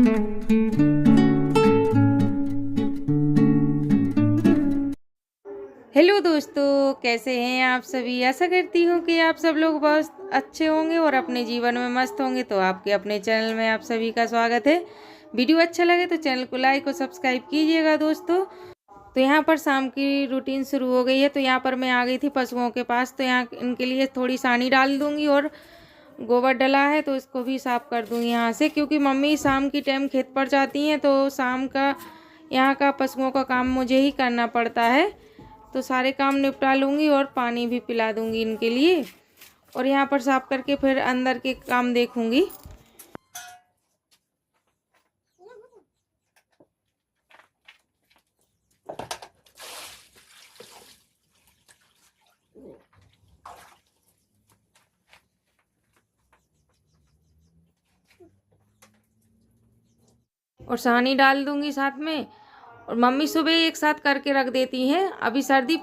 Hello दोस्तों, कैसे हैं आप सभी। आशा करती हूँ कि आप सब लोग बहुत अच्छे होंगे और अपने जीवन में मस्त होंगे। तो आपके अपने चैनल में आप सभी का स्वागत है। वीडियो अच्छा लगे तो चैनल को लाइक और सब्सक्राइब कीजिएगा दोस्तों। तो यहाँ पर शाम की रूटीन शुरू हो गई है। तो यहाँ पर मैं आ गई थी पशुओं के पास। तो यहाँ इनके लिए थोड़ी सानी डाल दूँगी और गोबर डला है तो इसको भी साफ़ कर दूँगी यहाँ से, क्योंकि मम्मी शाम की टाइम खेत पर जाती हैं तो शाम का यहाँ का पशुओं का काम मुझे ही करना पड़ता है। तो सारे काम निपटा लूँगी और पानी भी पिला दूँगी इनके लिए, और यहाँ पर साफ़ करके फिर अंदर के काम देखूँगी। और सानी डाल दूँगी साथ में। और मम्मी सुबह एक साथ करके रख देती हैं। अभी सर्दी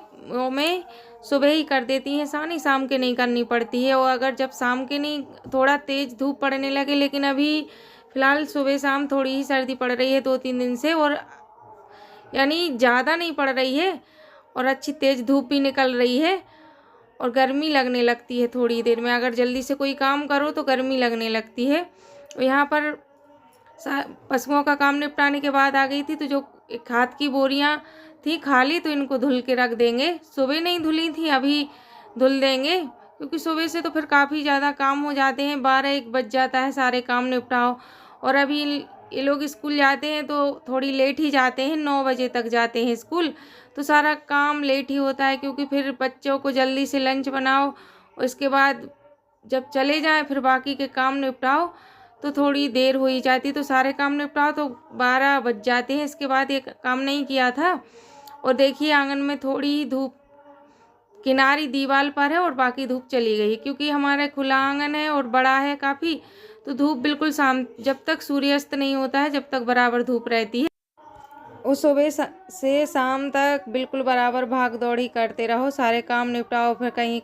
में सुबह ही कर देती हैं सानी, शाम के नहीं करनी पड़ती है। और अगर जब शाम के नहीं थोड़ा तेज़ धूप पड़ने लगे, लेकिन अभी फ़िलहाल सुबह शाम थोड़ी ही सर्दी पड़ रही है 2-3 दिन से, और यानी ज़्यादा नहीं पड़ रही है और अच्छी तेज़ धूप भी निकल रही है और गर्मी लगने लगती है थोड़ी देर में। अगर जल्दी से कोई काम करो तो गर्मी लगने लगती है। यहाँ पर पशुओं का काम निपटाने के बाद आ गई थी। तो जो खाद की बोरियां थी खाली, तो इनको धुल के रख देंगे। सुबह नहीं धुली थी, अभी धुल देंगे, क्योंकि सुबह से तो फिर काफ़ी ज़्यादा काम हो जाते हैं। 12-1 बज जाता है सारे काम निपटाओ। और अभी ये लोग स्कूल जाते हैं तो थोड़ी लेट ही जाते हैं, 9 बजे तक जाते हैं स्कूल। तो सारा काम लेट ही होता है, क्योंकि फिर बच्चों को जल्दी से लंच बनाओ, और इसके बाद जब चले जाएं फिर बाकी के काम निपटाओ तो थोड़ी देर हो ही जाती। तो सारे काम निपटाओ तो 12 बज जाते हैं। इसके बाद एक काम नहीं किया था। और देखिए आंगन में थोड़ी ही धूप किनारी दीवार पर है और बाकी धूप चली गई, क्योंकि हमारा खुला आंगन है और बड़ा है काफ़ी। तो धूप बिल्कुल शाम, जब तक सूर्यास्त नहीं होता है जब तक बराबर धूप रहती है। उस सुबह से शाम तक बिल्कुल बराबर भाग दौड़ ही करते रहो, सारे काम निपटाओ। फिर कहीं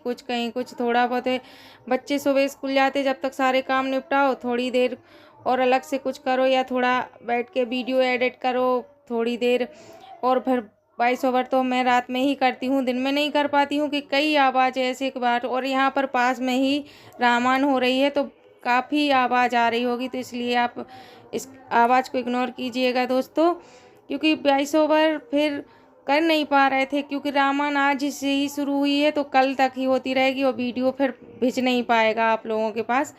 कुछ थोड़ा बहुत है। बच्चे सुबह स्कूल जाते, जब तक सारे काम निपटाओ थोड़ी देर और अलग से कुछ करो, या थोड़ा बैठ के वीडियो एडिट करो थोड़ी देर। और फिर वॉइस ओवर तो मैं रात में ही करती हूँ, दिन में नहीं कर पाती हूँ कि कई आवाज़ ऐसे एक बार। और यहाँ पर पास में ही रामायण हो रही है तो काफ़ी आवाज़ आ रही होगी, तो इसलिए आप इस आवाज़ को इग्नोर कीजिएगा दोस्तों, क्योंकि वॉइस ओवर फिर कर नहीं पा रहे थे, क्योंकि रामायण आज से ही शुरू हुई है तो कल तक ही होती रहेगी और वीडियो फिर भेज नहीं पाएगा आप लोगों के पास।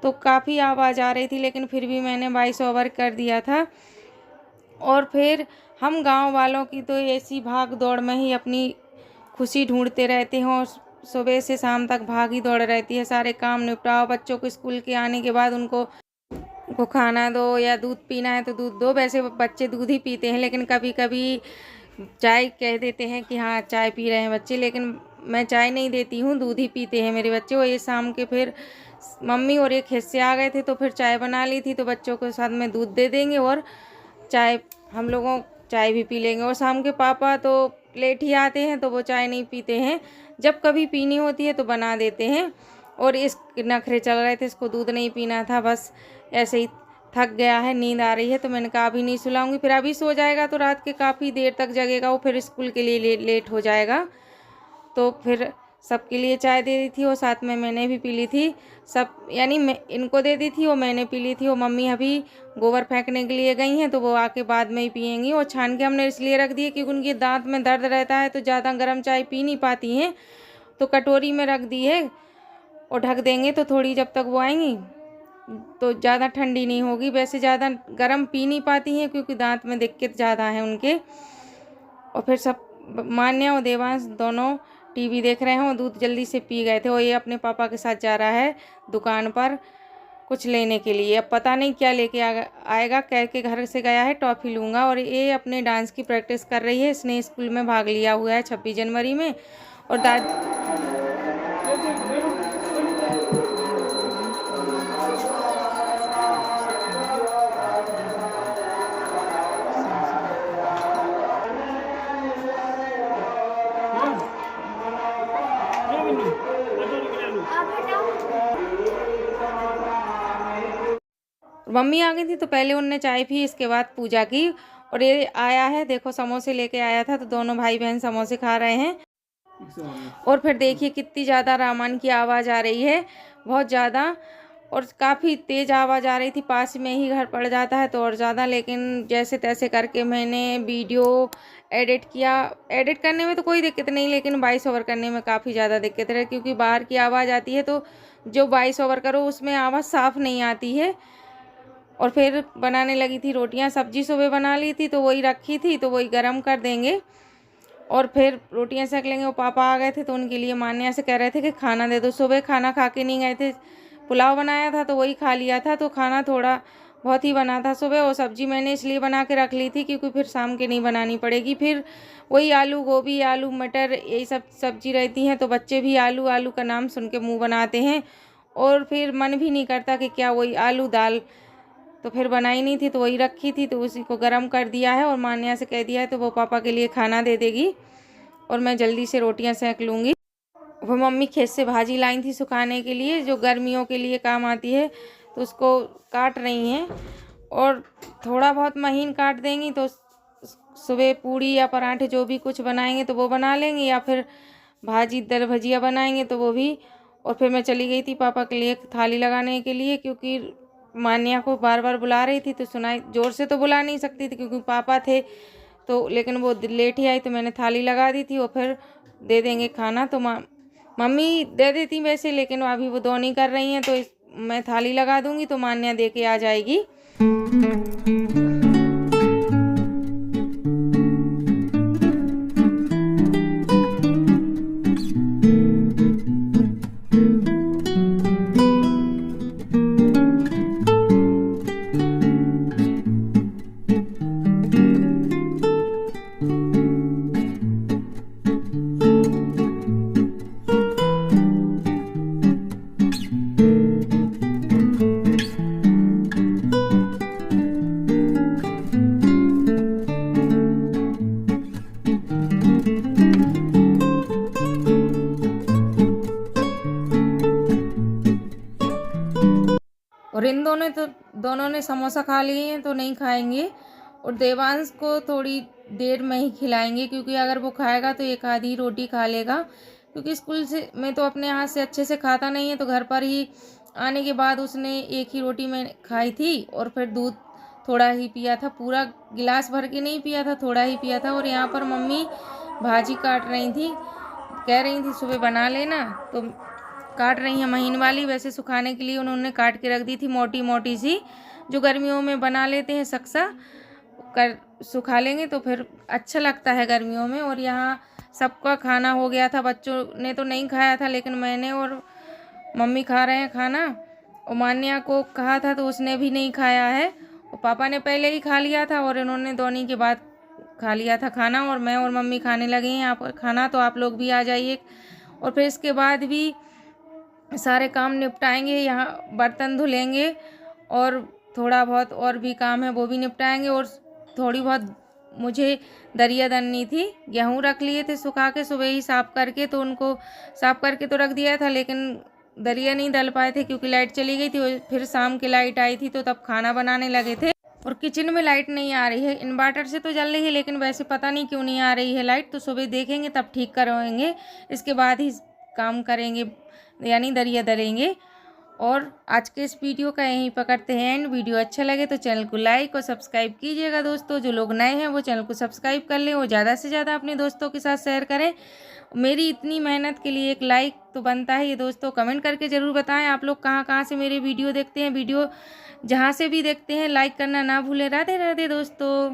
तो काफ़ी आवाज़ आ रही थी, लेकिन फिर भी मैंने वॉइस ओवर कर दिया था। और फिर हम गांव वालों की तो ऐसी भाग दौड़ में ही अपनी खुशी ढूंढते रहते हैं, और सुबह से शाम तक भाग ही दौड़ रहती है। सारे काम निपटाओ, बच्चों को स्कूल के आने के बाद उनको खाना दो, या दूध पीना है तो दूध दो। वैसे बच्चे दूध ही पीते हैं, लेकिन कभी कभी चाय कह देते हैं कि हाँ चाय पी रहे हैं बच्चे, लेकिन मैं चाय नहीं देती हूँ, दूध ही पीते हैं मेरे बच्चे। और ये शाम के फिर मम्मी और एक हिस्से आ गए थे तो फिर चाय बना ली थी, तो बच्चों के साथ में दूध दे देंगे और चाय हम लोगों चाय भी पी लेंगे। और शाम के पापा तो लेट ही आते हैं तो वो चाय नहीं पीते हैं, जब कभी पीनी होती है तो बना देते हैं। और इस नखरे चल रहे थे, इसको दूध नहीं पीना था, बस ऐसे ही थक गया है, नींद आ रही है, तो मैंने कहा अभी नहीं सुलाऊंगी, फिर अभी सो जाएगा तो रात के काफ़ी देर तक जगेगा वो, फिर स्कूल के लिए लेट हो जाएगा। तो फिर सबके लिए चाय दे दी थी और साथ में मैंने भी पी ली थी। सब यानी मैं इनको दे दी थी और मैंने पी ली थी। और मम्मी अभी गोबर फेंकने के लिए गई हैं तो वो आके बाद में ही पियेंगी। और छान के हमने इसलिए रख दी है क्योंकि उनके दांत में दर्द रहता है तो ज़्यादा गर्म चाय पी नहीं पाती हैं, तो कटोरी में रख दी है और ढक देंगे तो थोड़ी जब तक वो आएंगी तो ज़्यादा ठंडी नहीं होगी। वैसे ज़्यादा गर्म पी नहीं पाती हैं क्योंकि दांत में दिक्कत ज़्यादा है उनके। और फिर सब मान्या और देवांश दोनों टीवी देख रहे हैं और दूध जल्दी से पी गए थे। और ये अपने पापा के साथ जा रहा है दुकान पर कुछ लेने के लिए, अब पता नहीं क्या लेके आएगा। कह के घर से गया है टॉफ़ी लूँगा। और ये अपने डांस की प्रैक्टिस कर रही है, इसने स्कूल में भाग लिया हुआ है 26 जनवरी में। और मम्मी आ गई थी तो पहले उनने चाय पी, इसके बाद पूजा की। और ये आया है, देखो समोसे लेके आया था, तो दोनों भाई बहन समोसे खा रहे हैं। और फिर देखिए कितनी ज़्यादा रामायण की आवाज़ आ रही है, बहुत ज़्यादा, और काफ़ी तेज़ आवाज़ आ रही थी। पास में ही घर पड़ जाता है तो और ज़्यादा, लेकिन जैसे तैसे करके मैंने वीडियो एडिट किया। एडिट करने में तो कोई दिक्कत नहीं, लेकिन वॉइस ओवर करने में काफ़ी ज़्यादा दिक्कत है, क्योंकि बाहर की आवाज़ आती है तो जो वॉइस ओवर करो उसमें आवाज़ साफ़ नहीं आती है। और फिर बनाने लगी थी रोटियां। सब्जी सुबह बना ली थी तो वही रखी थी, तो वही गरम कर देंगे और फिर रोटियां सेक लेंगे। वो पापा आ गए थे तो उनके लिए मान्या से कह रहे थे कि खाना दे दो। सुबह खाना खा के नहीं गए थे, पुलाव बनाया था तो वही खा लिया था, तो खाना थोड़ा बहुत ही बना था सुबह। और सब्जी मैंने इसलिए बना के रख ली थी क्योंकि फिर शाम के नहीं बनानी पड़ेगी। फिर वही आलू गोभी, आलू मटर, यही सब सब्जी रहती हैं, तो बच्चे भी आलू आलू का नाम सुन के मुँह बनाते हैं, और फिर मन भी नहीं करता कि क्या वही आलू दाल। तो फिर बनाई नहीं थी तो वही रखी थी, तो उसी को गर्म कर दिया है और मान्या से कह दिया है, तो वो पापा के लिए खाना दे देगी और मैं जल्दी से रोटियां सेक लूँगी। वो मम्मी खेत से भाजी लाई थी सुखाने के लिए, जो गर्मियों के लिए काम आती है, तो उसको काट रही हैं। और थोड़ा बहुत महीन काट देंगी तो सुबह पूड़ी या पराठे जो भी कुछ बनाएंगे तो वो बना लेंगे, या फिर भाजी दर भजिया बनाएंगे तो वो भी। और फिर मैं चली गई थी पापा के लिए थाली लगाने के लिए, क्योंकि मान्या को बार बार बुला रही थी, तो सुनाई ज़ोर से तो बुला नहीं सकती थी क्योंकि पापा थे तो, लेकिन वो लेट ही आई तो मैंने थाली लगा दी थी। और फिर दे देंगे खाना, तो मम्मी दे देती वैसे, लेकिन अभी वो दो नहीं कर रही हैं, तो मैं थाली लगा दूंगी तो मान्या दे के आ जाएगी। और इन दोनों ने समोसा खा लिए हैं तो नहीं खाएंगे, और देवांश को थोड़ी देर में ही खिलाएंगे, क्योंकि अगर वो खाएगा तो एक आधी रोटी खा लेगा, क्योंकि स्कूल से में तो अपने हाथ से अच्छे से खाता नहीं है। तो घर पर ही आने के बाद उसने एक ही रोटी में खाई थी, और फिर दूध थोड़ा ही पिया था, पूरा गिलास भर के नहीं पिया था, थोड़ा ही पिया था। और यहाँ पर मम्मी भाजी काट रही थी, कह रही थी सुबह बना लेना, तो काट रही हैं महीन वाली। वैसे सुखाने के लिए उन्होंने काट के रख दी थी मोटी मोटी सी, जो गर्मियों में बना लेते हैं सक्सा कर, सुखा लेंगे तो फिर अच्छा लगता है गर्मियों में। और यहाँ सबका खाना हो गया था, बच्चों ने तो नहीं खाया था, लेकिन मैंने और मम्मी खा रहे हैं खाना। और मान्या को कहा था तो उसने भी नहीं खाया है, और पापा ने पहले ही खा लिया था और इन्होंने दोनों के बाद खा लिया था खाना, और मैं और मम्मी खाने लगे हैं आप खाना, तो आप लोग भी आ जाइए। और फिर इसके बाद भी सारे काम निपटाएंगे, यहाँ बर्तन धुलेंगे और थोड़ा बहुत और भी काम है वो भी निपटाएंगे। और थोड़ी बहुत मुझे दरिया दलनी थी, गेहूँ रख लिए थे सुखा के सुबह ही साफ़ करके, तो उनको साफ़ करके तो रख दिया था, लेकिन दरिया नहीं दल पाए थे क्योंकि लाइट चली गई थी। फिर शाम की लाइट आई थी तो तब खाना बनाने लगे थे। और किचन में लाइट नहीं आ रही है, इन्वर्टर से तो जल रही है, लेकिन वैसे पता नहीं क्यों नहीं आ रही है लाइट, तो सुबह देखेंगे तब ठीक करवाएंगे, इसके बाद ही काम करेंगे, यानी दरिया दलेंगे। और आज के इस वीडियो का यहीं पकड़ते हैं एंड। वीडियो अच्छा लगे तो चैनल को लाइक और सब्सक्राइब कीजिएगा दोस्तों। जो लोग नए हैं वो चैनल को सब्सक्राइब कर लें और ज़्यादा से ज़्यादा अपने दोस्तों के साथ शेयर करें। मेरी इतनी मेहनत के लिए एक लाइक तो बनता है ये दोस्तों। कमेंट करके ज़रूर बताएं आप लोग कहाँ कहाँ से मेरे वीडियो देखते हैं। वीडियो जहाँ से भी देखते हैं लाइक करना ना भूलें। राधे राधे दोस्तों।